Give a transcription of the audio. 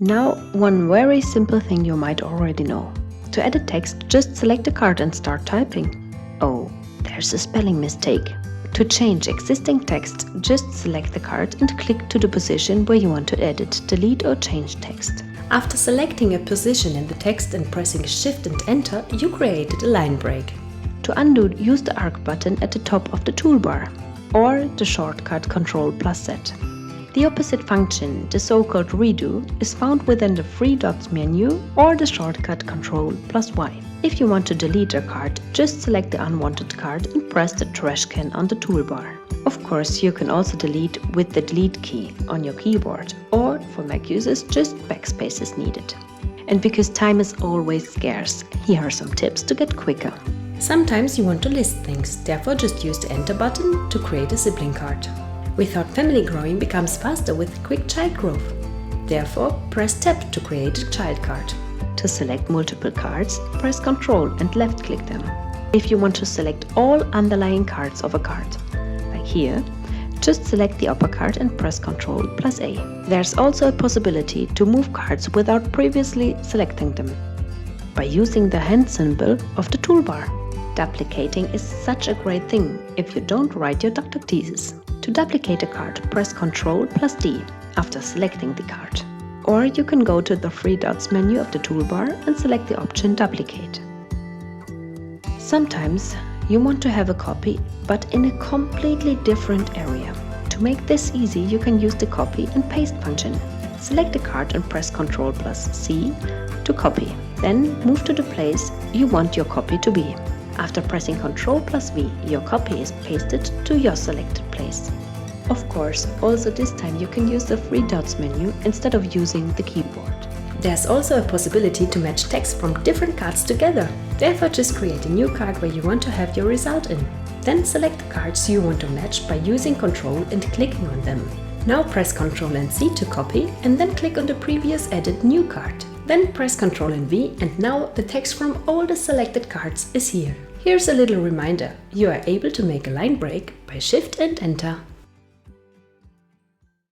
Now, one very simple thing you might already know. To edit text, just select a card and start typing. Oh, there's a spelling mistake. To change existing text, just select the card and click to the position where you want to edit, delete or change text. After selecting a position in the text and pressing Shift and Enter, you created a line break. To undo, use the arc button at the top of the toolbar or the shortcut Ctrl+Z. The opposite function, the so-called redo, is found within the three dots menu or the shortcut Ctrl+Y. If you want to delete a card, just select the unwanted card and press the trash can on the toolbar. Of course, you can also delete with the delete key on your keyboard, or for Mac users, just backspace is needed. And because time is always scarce, here are some tips to get quicker. Sometimes you want to list things, therefore just use the Enter button to create a sibling card. We thought family growing becomes faster with quick child growth. Therefore, press Tab to create a child card. To select multiple cards, press Ctrl and left-click them. If you want to select all underlying cards of a card, like here, just select the upper card and press Ctrl+A. There's also a possibility to move cards without previously selecting them, by using the hand symbol of the toolbar. Duplicating is such a great thing if you don't write your doctor thesis. To duplicate a card, press Ctrl+D after selecting the card. Or you can go to the three dots menu of the toolbar and select the option Duplicate. Sometimes you want to have a copy, but in a completely different area. To make this easy, you can use the Copy and Paste function. Select the card and press Ctrl+C to copy. Then move to the place you want your copy to be. After pressing Ctrl+V, your copy is pasted to your selected place. Of course, also this time you can use the three dots menu instead of using the keyboard. There's also a possibility to match text from different cards together. Therefore, just create a new card where you want to have your result in. Then select the cards you want to match by using Ctrl and clicking on them. Now press Ctrl and C to copy and then click on the previous added new card. Then press Ctrl and V and now the text from all the selected cards is here. Here's a little reminder, you are able to make a line break by Shift and Enter.